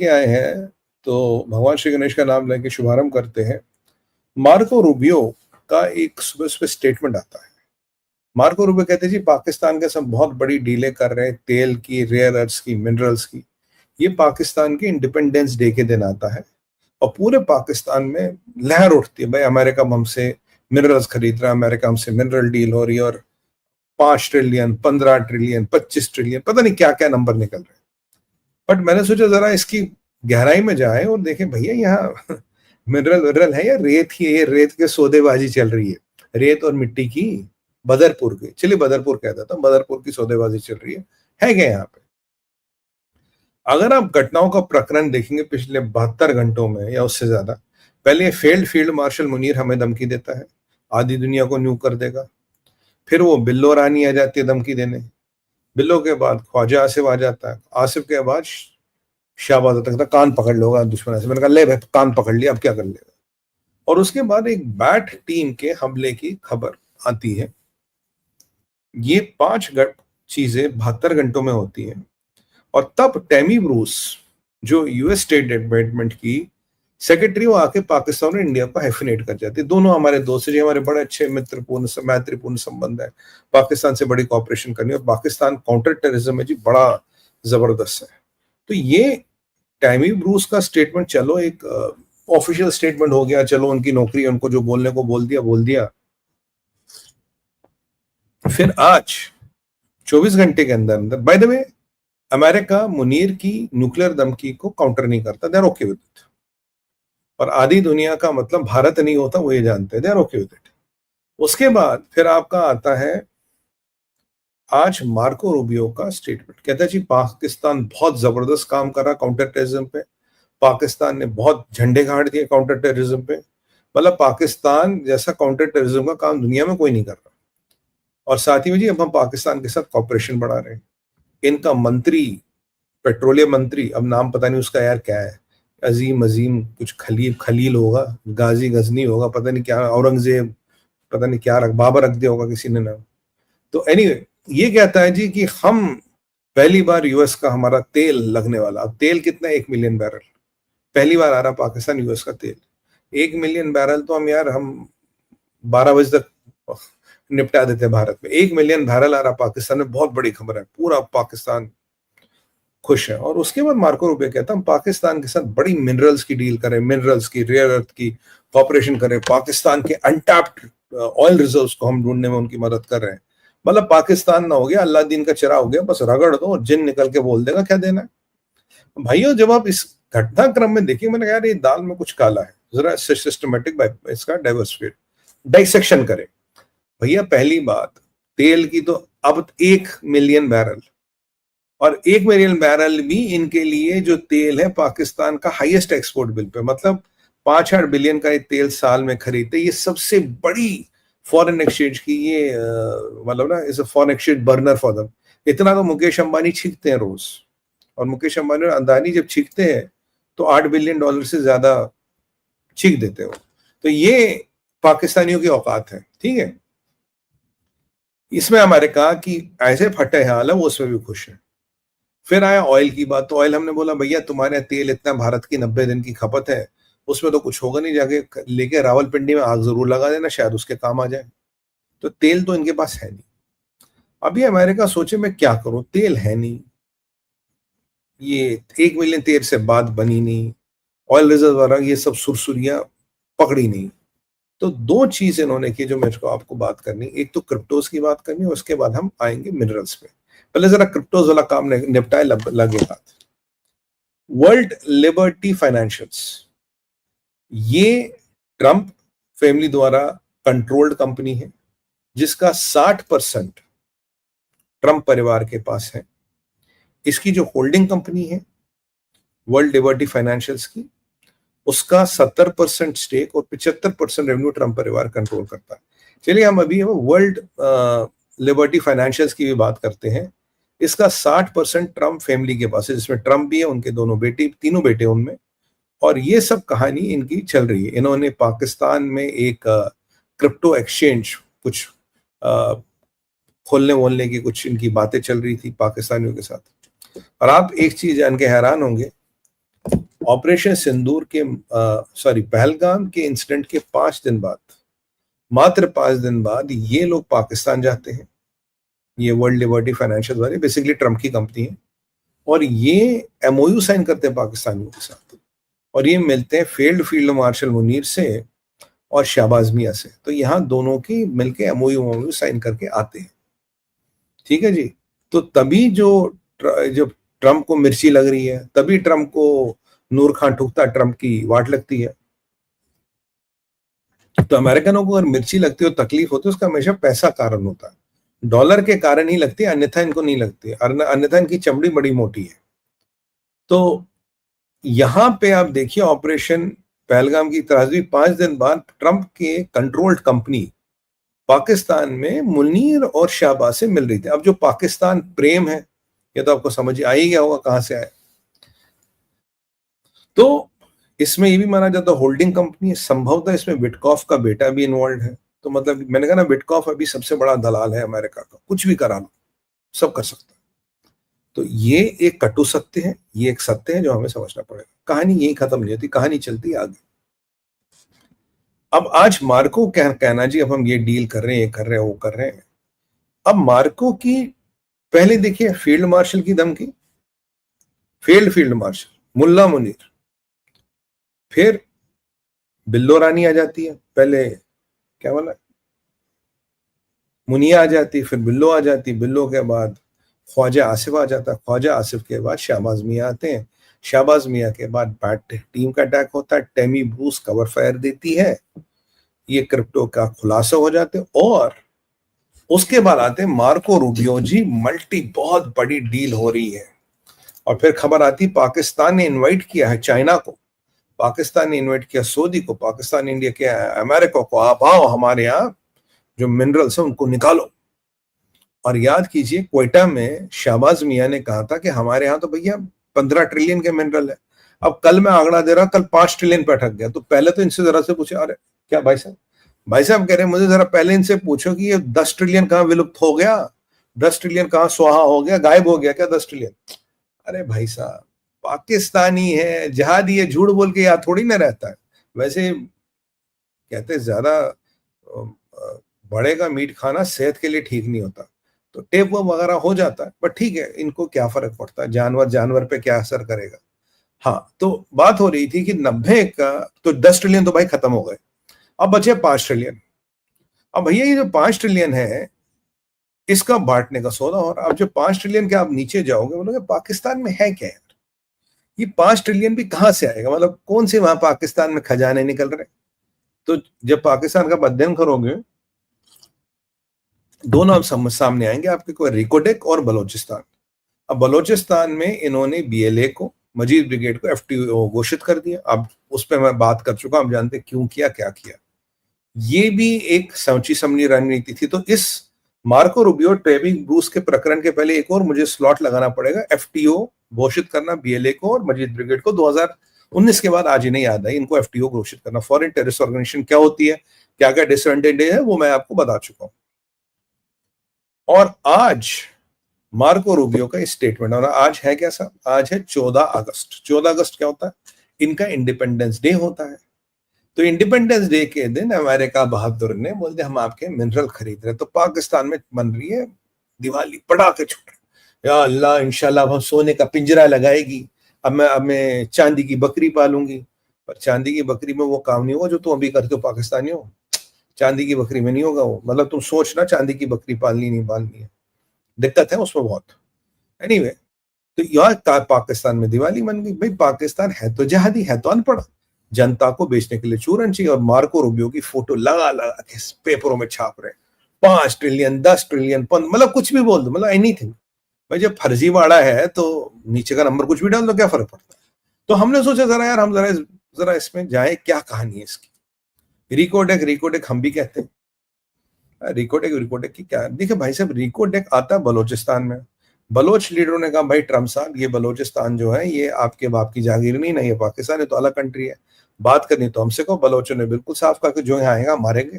के आए हैं तो भगवान श्री गणेश का नाम लेके शुभारंभ करते हैं। मार्को रूबियो का एक सुबह सुबह स्टेटमेंट आता है। मार्को रूबियो कहते हैं जी पाकिस्तान के सब बहुत बड़ी डीलें कर रहे हैं, तेल की, रेयर अर्थ्स की, मिनरल्स की। ये पाकिस्तान के इंडिपेंडेंस डे के दिन आता है और पूरे पाकिस्तान में लहर उठती है, भाई अमेरिका हमसे मिनरल्स खरीद रहा है, अमेरिका हमसे मिनरल डील हो रही है और 5 ट्रिलियन, 15 ट्रिलियन, 25 ट्रिलियन, पता नहीं क्या क्या नंबर निकल रहे हैं। बट मैंने सोचा जरा इसकी गहराई में जाए और देखें भैया यहाँ मिनरल विनरल है या रेत ही है, ये रेत के सौदेबाजी चल रही है, रेत और मिट्टी की। बदरपुर की, चलिए बदरपुर कह देता हूँ, बदरपुर की सौदेबाजी चल रही है क्या यहाँ पे? अगर आप घटनाओं का प्रकरण देखेंगे पिछले 72 घंटों में या उससे ज्यादा, पहले फेल्ड फील्ड मार्शल मुनीर हमें धमकी देता है, आधी दुनिया को न्यू कर देगा। फिर वो बिल्लो रानी आ जाती है धमकी देने। बिल्लो के बाद ख्वाजा आसिफ आ जाता है, आसिफ के बाद शाहबाज आता है, कान पकड़ लोगा दुश्मन से। मैंने कहा ले भाई कान पकड़ लिया, अब क्या कर लेगा। और उसके बाद एक बैट टीम के हमले की खबर आती है। ये 5 चीजें 72 घंटों में होती हैं। और तब टैमी ब्रूस, जो यूएस स्टेट डिपार्टमेंट की सेक्रेटरी, वो आके पाकिस्तान और इंडिया को हैफिनेट कर जाती है। दोनों हमारे दोस्त हैं, हमारे बड़े अच्छे मैत्रीपूर्ण संबंध है, पाकिस्तान से बड़ी कॉपरेशन करनी, और पाकिस्तान काउंटर टेररिज्म में जी बड़ा जबरदस्त है। तो ये टैमी ब्रूस का स्टेटमेंट, चलो एक ऑफिशियल स्टेटमेंट हो गया, चलो उनकी नौकरी, उनको जो बोलने को बोल दिया। फिर आज 24 घंटे के अंदर अंदर, by the way, America Munir की न्यूक्लियर धमकी को काउंटर नहीं करता, they are okay with it. और आधी दुनिया का मतलब भारत नहीं होता, वो ये जानते हैं, they are okay with it. उसके बाद फिर आपका आता है आज मार्को रूबियो का स्टेटमेंट, कहता है जी पाकिस्तान बहुत जबरदस्त काम कर रहा काउंटर टेररिज्म पे, पाकिस्तान ने बहुत झंडे गाड़ दिए काउंटर टेररिज्म पे। मतलब पाकिस्तान जैसा काउंटर टेररिज्म का काम दुनिया में कोई नहीं कर रहा। और साथ ही में जी अब हम पाकिस्तान के साथ कॉपरेशन बढ़ा रहे हैं। इनका मंत्री, पेट्रोलियम मंत्री, अब नाम पता नहीं उसका यार क्या है, अजीम अजीम कुछ खलील होगा, गाजी गजनी होगा, पता नहीं क्या, औरंगजेब, पता नहीं क्या बाबर रख दिया होगा किसी ने नाम। तो एनीवे ये कहता है जी कि हम पहली बार यूएस का हमारा तेल लगने वाला। अब तेल कितना, 1 मिलियन बैरल पहली बार आ रहा पाकिस्तान यूएस का तेल। 1 मिलियन बैरल तो हम 12 बजे तक निपटा देते हैं भारत में। 1 मिलियन बैरल आ रहा पाकिस्तान में, बहुत बड़ी खबर है, पूरा पाकिस्तान खुश है। और उसके बाद मार्को रूबियो कहता हम पाकिस्तान के साथ बड़ी मिनरल्स की डील करें, मिनरल्स की, रेयर अर्थ की कॉपरेशन करें, पाकिस्तान के अनटैप्ड ऑयल रिजर्व्स को हम ढूंढने में उनकी मदद कर रहे हैं। मतलब पाकिस्तान ना हो गया अल्लाह दीन का चरा हो गया, बस रगड़ दो और जिन निकल के बोल देगा क्या देना है। भाइयों जब आप इस घटनाक्रम में देखिए, मैंने कहा यार ये दाल में कुछ काला है, जरा सिस्टमेटिक इसका डाइवर्सिफिकेट डाइसेक्शन करें। भैया पहली बात, तेल की तो अब 1 मिलियन बैरल, और 1 मिलियन बैरल भी इनके लिए जो तेल है पाकिस्तान का हाईएस्ट एक्सपोर्ट बिल पे, मतलब 5-8 बिलियन का तेल साल में खरीदते। ये सबसे बड़ी फॉरेन एक्सचेंज की ये मतलब ना, is a foreign exchange burner for them. इतना तो मुकेश अंबानी छींकते हैं रोज, और मुकेश अंबानी और अदानी जब छींकते हैं तो $8 बिलियन से ज्यादा छींक देते हो। तो ये पाकिस्तानियों की औकात है, ठीक है। इसमें अमेरिका की ऐसे फटे हाल है, वो उसमें भी खुश है। फिर आया ऑयल की बात, तो ऑयल हमने बोला भैया तुम्हारे तेल इतना, भारत की 90 दिन की खपत है, उसमें तो कुछ होगा नहीं, जाके लेके रावलपिंडी में आग जरूर लगा देना, शायद उसके काम आ जाए। तो तेल तो इनके पास है नहीं। अभी अमेरिका सोचे मैं क्या करूं, तेल है नहीं, ये 1 मिलियन तेल से बात बनी नहीं, ऑयल रिजर्व वाला ये सब सुरसुरियां पकड़ी नहीं। तो 2 चीज इन्होंने की जो मेरे को आपको बात करनी, एक तो क्रिप्टोज की बात करनी, उसके बाद हम आएंगे मिनरल्स पे। पहले जरा क्रिप्टोज वाला काम निपटाए लगे बात। वर्ल्ड लिबर्टी फाइनेंशियल्स, ये ट्रंप फैमिली द्वारा कंट्रोल्ड कंपनी है, जिसका 60% ट्रंप परिवार के पास है। इसकी जो होल्डिंग कंपनी है वर्ल्ड लिबर्टी फाइनेंशियल्स की, उसका 70% स्टेक और 75% रेवेन्यू ट्रंप परिवार कंट्रोल करता है। चलिए हम अभी वर्ल्ड लिबर्टी फाइनेंशियल्स की भी बात करते हैं। इसका 60% ट्रंप फैमिली के पास है, जिसमें ट्रंप भी है, उनके तीनों बेटे उनमें। और ये सब कहानी इनकी चल रही है। इन्होंने पाकिस्तान में एक क्रिप्टो एक्सचेंज कुछ खोलने वोलने की कुछ इनकी बातें चल रही थी पाकिस्तानियों के साथ। और आप एक चीज जान के हैरान होंगे, ऑपरेशन सिंदूर के पहलगाम के इंसिडेंट के 5 दिन बाद, मात्र 5 दिन बाद ये लोग पाकिस्तान जाते हैं। ये वर्ल्ड लिबर्टी फाइनेंशियल वाले बेसिकली ट्रम्प की कंपनी है, और ये एमओयू साइन करते हैं पाकिस्तानियों के साथ, और ये मिलते हैं फील्ड मार्शल मुनीर से और शहबाज मियां से। तो यहाँ दोनों की मिलके एमओयू साइन करके आते हैं, ठीक है जी। तो तभी जब ट्रम्प को मिर्ची लग रही है, तभी ट्रम्प को नूर खान ठुकता, ट्रम्प की वाट लगती है। तो अमेरिकनों को अगर मिर्ची लगती हो, तकलीफ होती है, उसका हमेशा पैसा कारण होता है, डॉलर के कारण ही लगती है, अन्यथा इनको नहीं लगती, अन्यथा इनकी चमड़ी बड़ी मोटी है। तो यहां पे आप देखिए ऑपरेशन पहलगाम की त्रासदी 5 दिन बाद ट्रम्प के कंट्रोल्ड कंपनी पाकिस्तान में मुनीर और शहबाज से मिल रही थी। अब जो पाकिस्तान प्रेम है, ये तो आपको समझ आ ही गया होगा कहां से आया। तो इसमें ये भी माना जाता है होल्डिंग कंपनी, संभवतः इसमें विटकॉफ का बेटा भी इन्वॉल्व है। तो मतलब मैंने कहा ना, विटकॉफ अभी सबसे बड़ा दलाल है अमेरिका का, कुछ भी करा लो, सब कर सकता है। तो ये एक कटु सत्य है, ये एक सत्य है जो हमें समझना पड़ेगा। कहानी यही खत्म नहीं होती, कहानी चलती आगे। अब आज मार्को कहना जी अब हम ये डील कर रहे हैं, ये कर रहे हैं, वो कर रहे हैं। अब मार्को की पहले देखिए फील्ड मार्शल की धमकी, फील्ड मार्शल मुल्ला मुनीर, फिर बिल्लो रानी आ जाती है, पहले क्या बोला, मुनिया आ जाती, फिर बिल्लो आ जाती, बिल्लो के बाद ख्वाजा आसिफ आ जाता, ख्वाजा आसिफ के बाद शहबाज मियां आते हैं, शहबाज मियां के बाद बैट टीम का अटैक होता है, टेमी ब्रूस कवर फायर देती है, ये क्रिप्टो का खुलासा हो जाते, और उसके बाद आते मार्को रूबियो जी, बहुत बड़ी डील हो रही है। और फिर खबर आती पाकिस्तान ने इनवाइट किया है चाइना को, पाकिस्तान ने इन्वाइट किया सऊदी को, पाकिस्तान ने इंडिया किया अमेरिका को, आप आओ हमारे यहाँ जो मिनरल्स है उनको निकालो। और याद कीजिए क्वेटा में शहबाज मियां ने कहा था कि हमारे यहाँ तो भैया 15 ट्रिलियन के मिनरल है। अब कल मैं आंकड़ा दे रहा, कल 5 ट्रिलियन पे अटक गया। तो पहले तो इनसे जरा से पूछे, अरे क्या भाई साहब कह रहे हैं मुझे जरा पहले इनसे पूछो कि ये 10 ट्रिलियन कहाँ विलुप्त हो गया, 10 ट्रिलियन कहाँ स्वाहा हो गया, गायब हो गया क्या 10 ट्रिलियन। अरे भाई साहब पाकिस्तानी है, जहादी है, झूठ बोल के याद थोड़ी ना रहता है। वैसे कहते ज्यादा बड़े का मीट खाना सेहत के लिए ठीक नहीं होता, तो टेप वगैरह हो जाता है, बट ठीक है, इनको क्या फर्क पड़ता है, जानवर पे क्या असर करेगा। हाँ, तो बात हो रही थी कि 90 का तो 10 ट्रिलियन तो भाई खत्म हो गए, अब बचे 5 ट्रिलियन। अब भैया ये जो 5 ट्रिलियन है इसका बांटने का सौदा। और अब जो 5 ट्रिलियन के आप नीचे जाओगे बोलोगे पाकिस्तान में है क्या यार, ये 5 ट्रिलियन भी कहां से आएगा, मतलब कौन से वहां पाकिस्तान में खजाने निकल रहे। तो जब पाकिस्तान का अध्ययन करोगे दोनों अब सामने आएंगे आपके, कोई रिकोडेक और बलोचिस्तान। अब बलोचिस्तान में इन्होंने बीएलए को, मजीद ब्रिगेड को एफटीओ घोषित कर दिया। अब उस पर मैं बात कर चुका, हम जानते क्यों किया, क्या किया। ये भी एक समझी समझी रणनीति थी। तो इस मार्को रूबियो टेमी ब्रूस के प्रकरण के पहले एक और मुझे स्लॉट लगाना पड़ेगा, एफटीओ घोषित करना बीएलए को और मजीद ब्रिगेड को। 2019 के बाद आज ही नहीं याद है इनको एफटीओ घोषित करना। फॉरेन टेररिस्ट ऑर्गेनाइजेशन क्या होती है, क्या क्या डिसएडवांटेज है, वो मैं आपको बता चुका हूं। और आज मार्को रूबियो का स्टेटमेंट, और आज है क्या साहब, आज है 14 अगस्त। 14 अगस्त क्या होता है, इनका इंडिपेंडेंस डे होता है। तो इंडिपेंडेंस डे के दिन अमेरिका बहादुर ने बोल दिया हम आपके मिनरल खरीद रहे। तो पाकिस्तान में बन रही है दिवाली, पटाखे छूट रहे, या अल्लाह इंशाल्लाह हम सोने का पिंजरा लगाएगी, अब मैं चांदी की बकरी पालूंगी। पर चांदी की बकरी में वो काम नहीं होगा जो तुम अभी करते हो पाकिस्तानी हो, चांदी की बकरी में नहीं होगा वो। मतलब तुम सोचना चांदी की बकरी पालनी नहीं पालनी है, दिक्कत है उसमें बहुत। एनीवे, तो यार पाकिस्तान में दिवाली बन गई। भाई पाकिस्तान है तो जहादी, है तो अनपढ़, जनता को बेचने के लिए चूरन चाहिए। और मार्को रूबियो की फोटो लगा लगा के पेपरों में छाप रहे, 5 ट्रिलियन 10 ट्रिलियन मतलब कुछ भी बोल दो, मतलब एनीथिंग। भाई जब फर्जीवाड़ा है तो नीचे का नंबर कुछ भी डाल दो, क्या फर्क पड़ता है। तो हमने सोचा जरा यार हम जरा इसमें जाए, क्या कहानी है इसकी। रिकोडेक हम भी कहते हैं, रिकोडेक की क्या। देखिए भाई साहब, रिकोडेक आता है बलोचिस्तान में। बलोच लीडरों ने कहा भाई ट्रम्प साहब ये बलोचिस्तान जो है ये आपके बाप की जागीर नहीं है, ये पाकिस्तान है तो अलग कंट्री है, बात करनी तो हमसे को। बलोचों ने बिल्कुल साफ कहा कि जो यहाँ आएगा मारेंगे।